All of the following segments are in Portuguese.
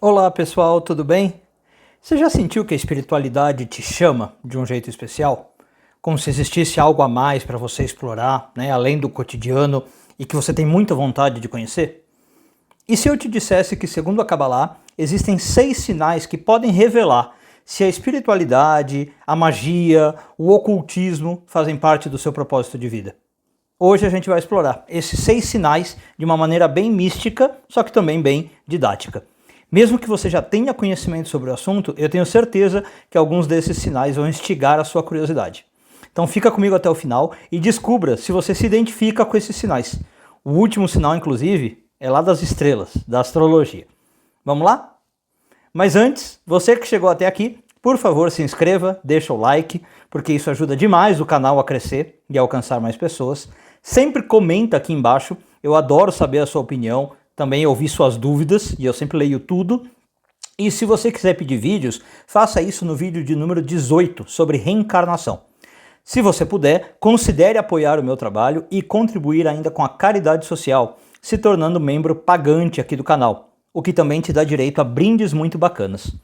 Olá pessoal, tudo bem? Você já sentiu que a espiritualidade te chama de um jeito especial? Como se existisse algo a mais para você explorar, né, além do cotidiano e que você tem muita vontade de conhecer? E se eu te dissesse que, segundo a Kabbalah, existem 6 sinais que podem revelar se a espiritualidade, a magia, o ocultismo fazem parte do seu propósito de vida? Hoje a gente vai explorar esses 6 sinais de uma maneira bem mística, só que também bem didática. Mesmo que você já tenha conhecimento sobre o assunto, eu tenho certeza que alguns desses sinais vão instigar a sua curiosidade. Então fica comigo até o final e descubra se você se identifica com esses sinais. O último sinal, inclusive, é lá das estrelas, da astrologia. Vamos lá? Mas antes, você que chegou até aqui, por favor, se inscreva, deixa o like, porque isso ajuda demais o canal a crescer e a alcançar mais pessoas. Sempre comenta aqui embaixo, eu adoro saber a sua opinião, também ouvir suas dúvidas, e eu sempre leio tudo. E se você quiser pedir vídeos, faça isso no vídeo de número 18, sobre reencarnação. Se você puder, considere apoiar o meu trabalho e contribuir ainda com a caridade social, se tornando membro pagante aqui do canal, o que também te dá direito a brindes muito bacanas.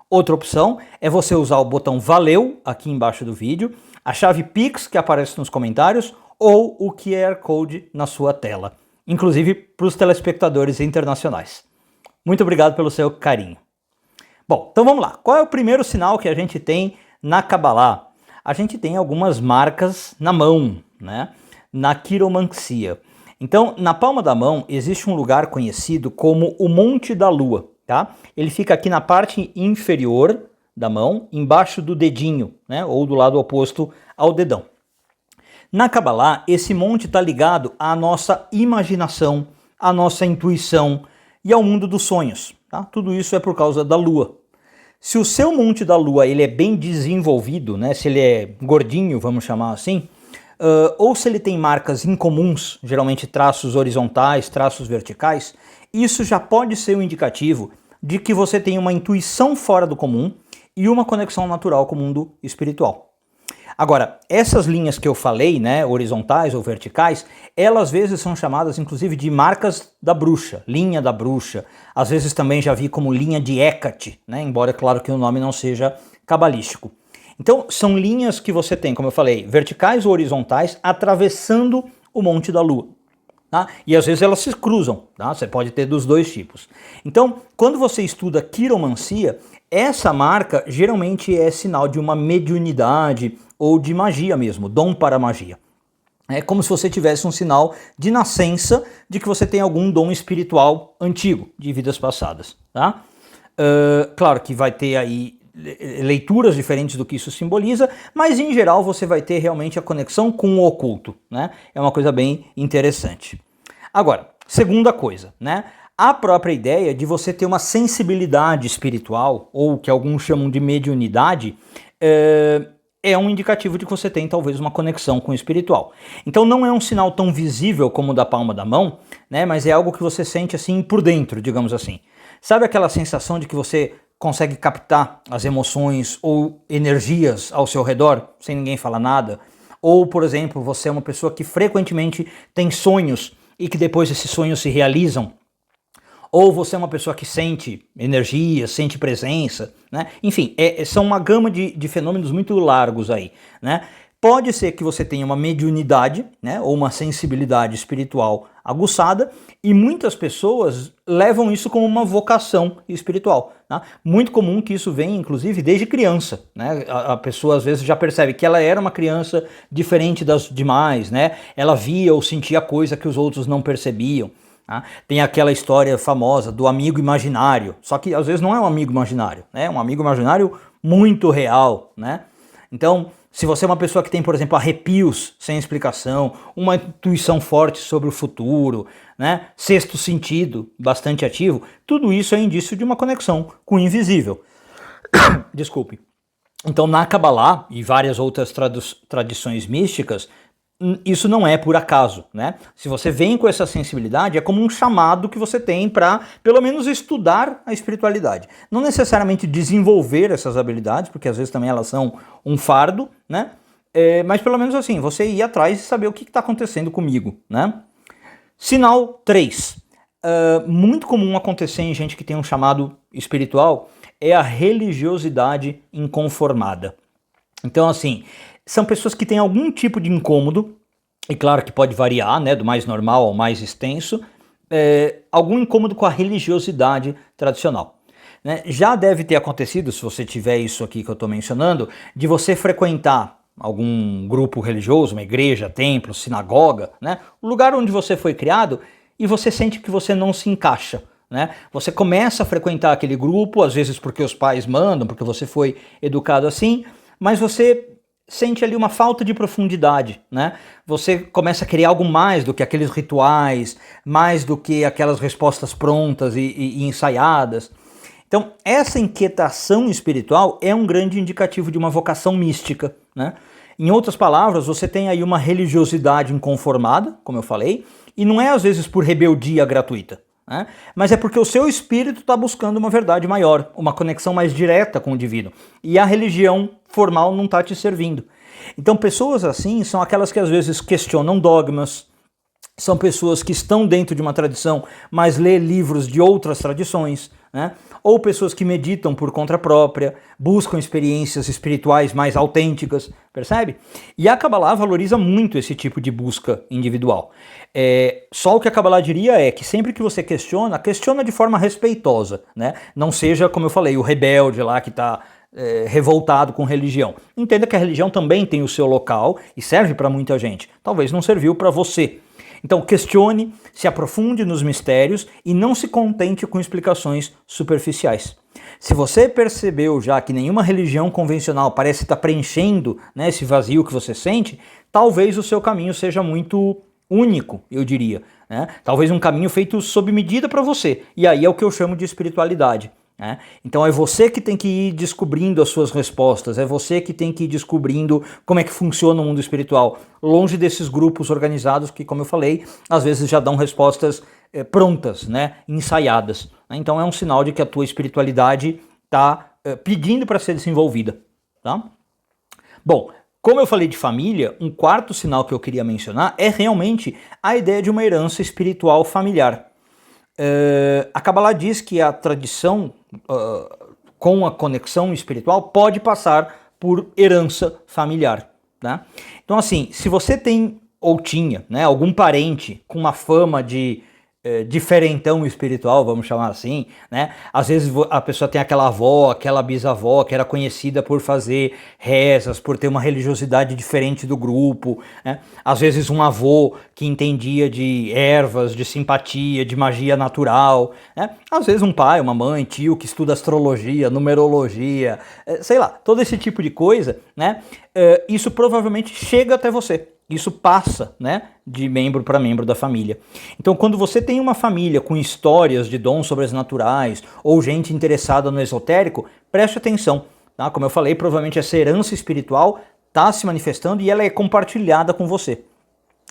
Outra opção é você usar o botão Valeu aqui embaixo do vídeo, a chave Pix que aparece nos comentários ou o QR Code na sua tela, inclusive para os telespectadores internacionais. Muito obrigado pelo seu carinho. Bom, então vamos lá. Qual é o primeiro sinal que a gente tem na Kabbalah? A gente tem algumas marcas na mão, né? Na quiromancia. Então, na palma da mão existe um lugar conhecido como o Monte da Lua, tá? Ele fica aqui na parte inferior da mão, embaixo do dedinho, né? Ou do lado oposto ao dedão. Na Kabbalah, esse monte está ligado à nossa imaginação, à nossa intuição e ao mundo dos sonhos, tá? Tudo isso é por causa da Lua. Se o seu monte da Lua ele é bem desenvolvido, né? Se ele é gordinho, vamos chamar assim, ou se ele tem marcas incomuns, geralmente traços horizontais, traços verticais, isso já pode ser um indicativo de que você tem uma intuição fora do comum e uma conexão natural com o mundo espiritual. Agora, essas linhas que eu falei, né, horizontais ou verticais, elas às vezes são chamadas inclusive de marcas da bruxa, linha da bruxa. Às vezes também já vi como linha de Hecate, né, embora é claro que o nome não seja cabalístico. Então, são linhas que você tem, como eu falei, verticais ou horizontais, atravessando o Monte da Lua. Tá? E às vezes elas se cruzam, tá? Você pode ter dos dois tipos. Então, quando você estuda quiromancia, essa marca geralmente é sinal de uma mediunidade ou de magia mesmo, dom para magia. É como se você tivesse um sinal de nascença de que você tem algum dom espiritual antigo, de vidas passadas. Tá? Claro que vai ter aí leituras diferentes do que isso simboliza, mas em geral você vai ter realmente a conexão com o oculto, né? É uma coisa bem interessante. Agora, segunda coisa, né? A própria ideia de você ter uma sensibilidade espiritual, ou que alguns chamam de mediunidade, é um indicativo de que você tem talvez uma conexão com o espiritual. Então não é um sinal tão visível como o da palma da mão, né? Mas é algo que você sente assim por dentro, digamos assim. Sabe aquela sensação de que você consegue captar as emoções ou energias ao seu redor, sem ninguém falar nada? Ou, por exemplo, você é uma pessoa que frequentemente tem sonhos e que depois esses sonhos se realizam? Ou você é uma pessoa que sente energia, sente presença, né? Enfim, são uma gama de fenômenos muito largos aí, né? Pode ser que você tenha uma mediunidade, né, ou uma sensibilidade espiritual aguçada, e muitas pessoas levam isso como uma vocação espiritual. Tá? Muito comum que isso venha, inclusive, desde criança. Né? A pessoa, às vezes, já percebe que ela era uma criança diferente das demais, né? Ela via ou sentia coisa que os outros não percebiam. Tá? Tem aquela história famosa do amigo imaginário, só que, às vezes, não é um amigo imaginário, né? É um amigo imaginário muito real, né? Então, se você é uma pessoa que tem, por exemplo, arrepios sem explicação, uma intuição forte sobre o futuro, né, sexto sentido bastante ativo, tudo isso é indício de uma conexão com o invisível. Desculpe. Então, na Kabbalah e várias outras tradições místicas, isso não é por acaso, né? Se você vem com essa sensibilidade, é como um chamado que você tem para, pelo menos, estudar a espiritualidade. Não necessariamente desenvolver essas habilidades, porque às vezes também elas são um fardo, né? Mas pelo menos assim, você ir atrás e saber o que está acontecendo comigo, né? Sinal 3. muito comum acontecer em gente que tem um chamado espiritual é a religiosidade inconformada. Então, assim, são pessoas que têm algum tipo de incômodo, e claro que pode variar, né, do mais normal ao mais extenso, algum incômodo com a religiosidade tradicional. Né? Já deve ter acontecido, se você tiver isso aqui que eu estou mencionando, de você frequentar algum grupo religioso, uma igreja, templo, sinagoga, né? O lugar onde você foi criado, e você sente que você não se encaixa. Né? Você começa a frequentar aquele grupo, às vezes porque os pais mandam, porque você foi educado assim, mas você sente ali uma falta de profundidade, né? Você começa a querer algo mais do que aqueles rituais, mais do que aquelas respostas prontas e ensaiadas. Então, essa inquietação espiritual é um grande indicativo de uma vocação mística, né? Em outras palavras, você tem aí uma religiosidade inconformada, como eu falei, e não é às vezes por rebeldia gratuita, né? Mas é porque o seu espírito está buscando uma verdade maior, uma conexão mais direta com o divino, e a religião formal não está te servindo. Então, pessoas assim são aquelas que às vezes questionam dogmas, são pessoas que estão dentro de uma tradição, mas lê livros de outras tradições, né? Ou pessoas que meditam por conta própria, buscam experiências espirituais mais autênticas, percebe? E a Kabbalah valoriza muito esse tipo de busca individual. Só o que a Kabbalah diria é que sempre que você questiona de forma respeitosa, né? Não seja, como eu falei, o rebelde lá que está revoltado com religião. Entenda que a religião também tem o seu local e serve para muita gente. Talvez não serviu para você. Então questione, se aprofunde nos mistérios e não se contente com explicações superficiais. Se você percebeu já que nenhuma religião convencional parece estar preenchendo, né, esse vazio que você sente, talvez o seu caminho seja muito único, eu diria. Né? Talvez um caminho feito sob medida para você. E aí é o que eu chamo de espiritualidade. Então é você que tem que ir descobrindo as suas respostas, é você que tem que ir descobrindo como é que funciona o mundo espiritual, longe desses grupos organizados que, como eu falei, às vezes já dão respostas prontas, né, ensaiadas. Então é um sinal de que a tua espiritualidade está pedindo para ser desenvolvida. Tá? Bom, como eu falei de família, um quarto sinal que eu queria mencionar é realmente a ideia de uma herança espiritual familiar. A Kabbalah diz que a tradição com a conexão espiritual pode passar por herança familiar. Né? Então assim, se você tem ou tinha, né, algum parente com uma fama de diferentão espiritual, vamos chamar assim, né? Às vezes a pessoa tem aquela avó, aquela bisavó que era conhecida por fazer rezas, por ter uma religiosidade diferente do grupo, né? Às vezes um avô que entendia de ervas, de simpatia, de magia natural, né? Às vezes um pai, uma mãe, tio que estuda astrologia, numerologia, sei lá, todo esse tipo de coisa, né? Isso provavelmente chega até você. Isso passa, né, de membro para membro da família. Então, quando você tem uma família com histórias de dons sobrenaturais ou gente interessada no esotérico, preste atenção. Tá? Como eu falei, provavelmente essa herança espiritual está se manifestando e ela é compartilhada com você.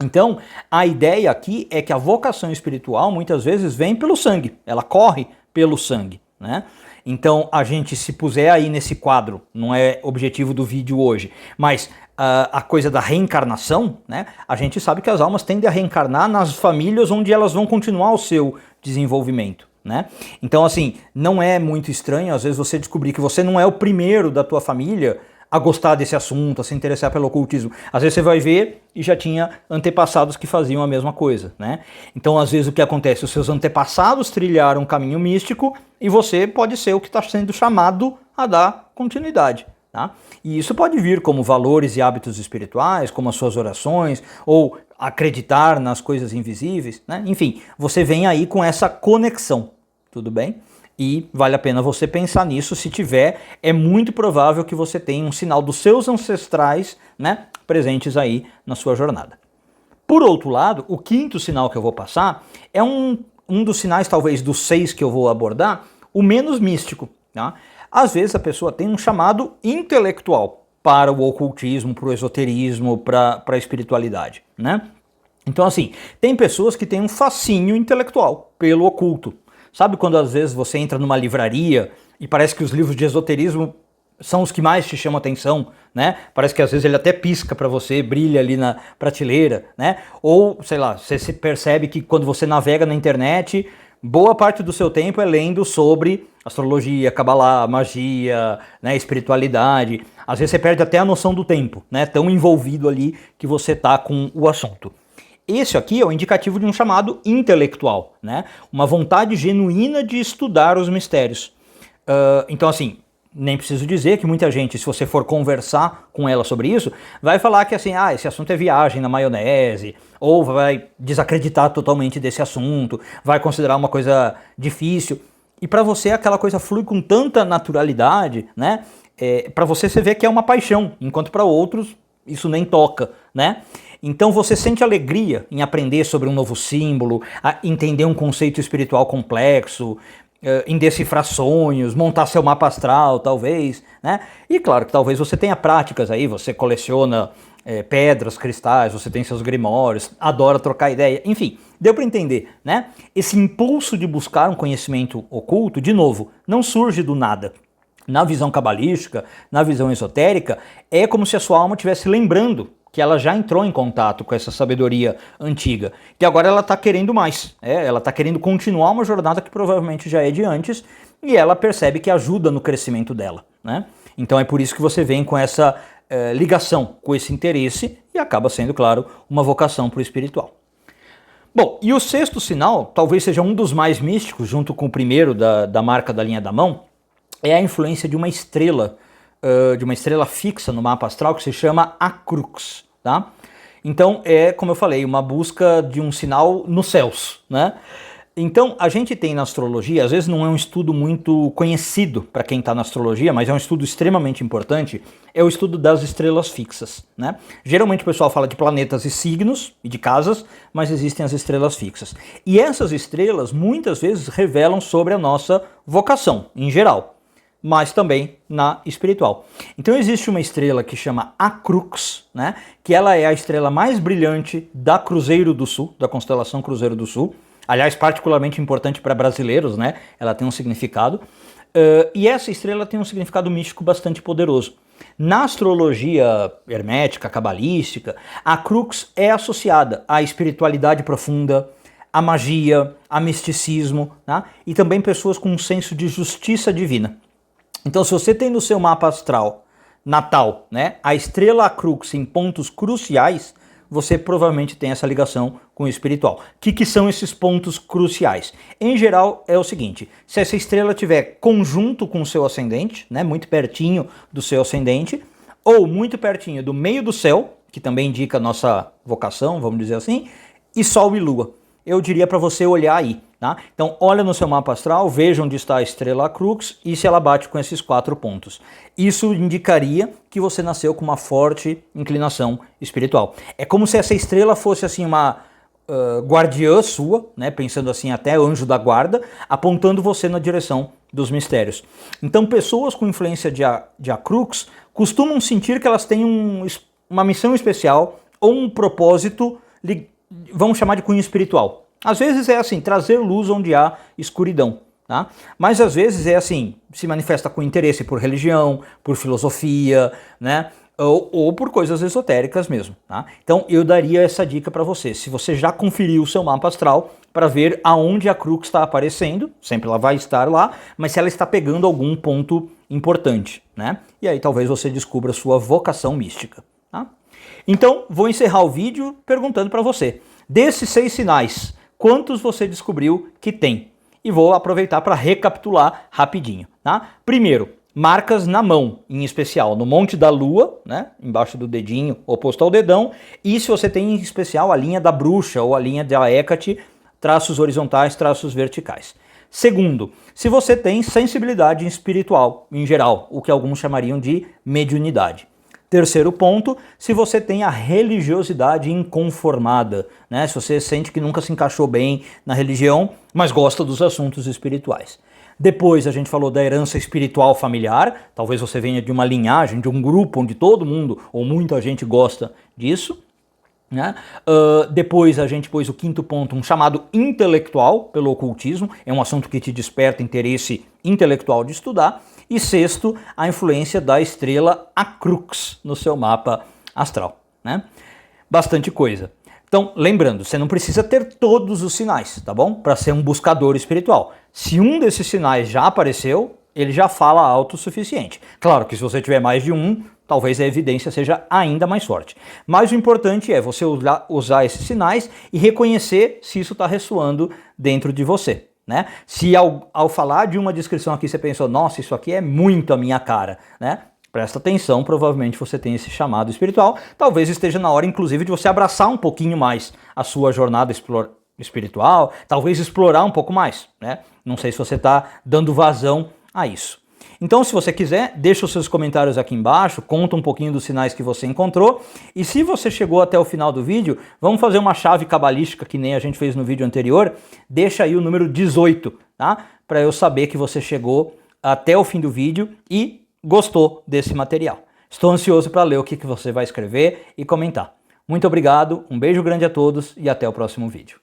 Então, a ideia aqui é que a vocação espiritual muitas vezes vem pelo sangue, ela corre pelo sangue, né? Então, a gente se puser aí nesse quadro, não é objetivo do vídeo hoje, mas a coisa da reencarnação, né? A gente sabe que as almas tendem a reencarnar nas famílias onde elas vão continuar o seu desenvolvimento, né? Então, assim, não é muito estranho, às vezes, você descobrir que você não é o primeiro da tua família a gostar desse assunto, a se interessar pelo ocultismo. Às vezes você vai ver e já tinha antepassados que faziam a mesma coisa, né? Então, às vezes, o que acontece? Os seus antepassados trilharam um caminho místico e você pode ser o que está sendo chamado a dar continuidade. Tá? E isso pode vir como valores e hábitos espirituais, como as suas orações, ou acreditar nas coisas invisíveis, né? Enfim, você vem aí com essa conexão, tudo bem? E vale a pena você pensar nisso. Se tiver, é muito provável que você tenha um sinal dos seus ancestrais, né, presentes aí na sua jornada. Por outro lado, o quinto sinal que eu vou passar é um dos sinais, talvez dos 6 que eu vou abordar, o menos místico, tá? Às vezes a pessoa tem um chamado intelectual para o ocultismo, para o esoterismo, para a espiritualidade, né? Então assim, tem pessoas que têm um fascínio intelectual pelo oculto. Sabe quando às vezes você entra numa livraria e parece que os livros de esoterismo são os que mais te chamam atenção, né? Parece que às vezes ele até pisca para você, brilha ali na prateleira, né? Ou, sei lá, você se percebe que quando você navega na internet, boa parte do seu tempo é lendo sobre astrologia, cabalá, magia, né, espiritualidade. Às vezes você perde até a noção do tempo, né? Tão envolvido ali que você tá com o assunto. Esse aqui é o indicativo de um chamado intelectual, né? Uma vontade genuína de estudar os mistérios. Então, assim, nem preciso dizer que muita gente, se você for conversar com ela sobre isso, vai falar que assim, esse assunto é viagem na maionese, ou vai desacreditar totalmente desse assunto, vai considerar uma coisa difícil. E para você aquela coisa flui com tanta naturalidade, né? Para você vê que é uma paixão, enquanto para outros isso nem toca, né? Então você sente alegria em aprender sobre um novo símbolo, a entender um conceito espiritual complexo, em decifrar sonhos, montar seu mapa astral, talvez, né? E claro que talvez você tenha práticas aí, você coleciona pedras, cristais, você tem seus grimórios, adora trocar ideia, enfim, deu para entender, né? Esse impulso de buscar um conhecimento oculto, de novo, não surge do nada. Na visão cabalística, na visão esotérica, é como se a sua alma estivesse lembrando que ela já entrou em contato com essa sabedoria antiga, que agora ela está querendo mais, ela está querendo continuar uma jornada que provavelmente já é de antes, e ela percebe que ajuda no crescimento dela, né? Então é por isso que você vem com essa ligação, com esse interesse, e acaba sendo, claro, uma vocação para o espiritual. Bom, e o sexto sinal, talvez seja um dos mais místicos, junto com o primeiro da marca da linha da mão, é a influência de uma estrela fixa no mapa astral que se chama a Crux, tá? Então é, como eu falei, uma busca de um sinal nos céus, né? Então a gente tem na astrologia, às vezes não é um estudo muito conhecido para quem está na astrologia, mas é um estudo extremamente importante, é o estudo das estrelas fixas, né? Geralmente o pessoal fala de planetas e signos e de casas, mas existem as estrelas fixas. E essas estrelas muitas vezes revelam sobre a nossa vocação, em geral, mas também na espiritual. Então existe uma estrela que chama a Crux, né? Que ela é a estrela mais brilhante da Cruzeiro do Sul, da constelação Cruzeiro do Sul. Aliás, particularmente importante para brasileiros, né? Ela tem um significado. E essa estrela tem um significado místico bastante poderoso. Na astrologia hermética, cabalística, a Crux é associada à espiritualidade profunda, à magia, a misticismo, tá? E também pessoas com um senso de justiça divina. Então, se você tem no seu mapa astral natal, né, a estrela Crux em pontos cruciais, você provavelmente tem essa ligação com o espiritual. O que são esses pontos cruciais? Em geral, é o seguinte: se essa estrela tiver conjunto com o seu ascendente, né, muito pertinho do seu ascendente, ou muito pertinho do meio do céu, que também indica a nossa vocação, vamos dizer assim, e Sol e Lua, eu diria para você olhar aí. Tá? Então olha no seu mapa astral, veja onde está a estrela Crux e se ela bate com esses 4 pontos. Isso indicaria que você nasceu com uma forte inclinação espiritual. É como se essa estrela fosse assim uma guardiã sua, né? Pensando assim até anjo da guarda, apontando você na direção dos mistérios. Então pessoas com influência de a Crux costumam sentir que elas têm uma missão especial ou um propósito, vamos chamar de cunho espiritual. Às vezes é assim, trazer luz onde há escuridão, tá? Mas às vezes é assim, se manifesta com interesse por religião, por filosofia, né? Ou por coisas esotéricas mesmo, tá? Então eu daria essa dica para você. Se você já conferiu o seu mapa astral para ver aonde a Crux está aparecendo, sempre ela vai estar lá, mas se ela está pegando algum ponto importante, né? E aí talvez você descubra a sua vocação mística, tá? Então vou encerrar o vídeo perguntando para você, desses 6 sinais, quantos você descobriu que tem? E vou aproveitar para recapitular rapidinho, tá? Primeiro, marcas na mão, em especial no Monte da Lua, né? Embaixo do dedinho, oposto ao dedão. E se você tem em especial a linha da bruxa ou a linha da Hecate, traços horizontais, traços verticais. Segundo, se você tem sensibilidade espiritual, em geral, o que alguns chamariam de mediunidade. Terceiro ponto, se você tem a religiosidade inconformada, né? Se você sente que nunca se encaixou bem na religião, mas gosta dos assuntos espirituais. Depois a gente falou da herança espiritual familiar, talvez você venha de uma linhagem, de um grupo onde todo mundo ou muita gente gosta disso. né? Depois a gente pôs o quinto ponto, um chamado intelectual pelo ocultismo, é um assunto que te desperta interesse intelectual de estudar. E sexto, a influência da estrela Acrux no seu mapa astral, né? Bastante coisa. Então, lembrando, você não precisa ter todos os sinais, tá bom? Para ser um buscador espiritual. Se um desses sinais já apareceu, ele já fala alto o suficiente. Claro que se você tiver mais de um, talvez a evidência seja ainda mais forte. Mas o importante é você usar esses sinais e reconhecer se isso está ressoando dentro de você, né? Se ao falar de uma descrição aqui você pensou, nossa, isso aqui é muito a minha cara, né? Presta atenção, provavelmente você tem esse chamado espiritual. Talvez esteja na hora, inclusive, de você abraçar um pouquinho mais a sua jornada espiritual, talvez explorar um pouco mais, né? Não sei se você está dando vazão a isso. Então, se você quiser, deixa os seus comentários aqui embaixo, conta um pouquinho dos sinais que você encontrou. E se você chegou até o final do vídeo, vamos fazer uma chave cabalística que nem a gente fez no vídeo anterior. Deixa aí o número 18, tá? Para eu saber que você chegou até o fim do vídeo e gostou desse material. Estou ansioso para ler o que você vai escrever e comentar. Muito obrigado, um beijo grande a todos e até o próximo vídeo.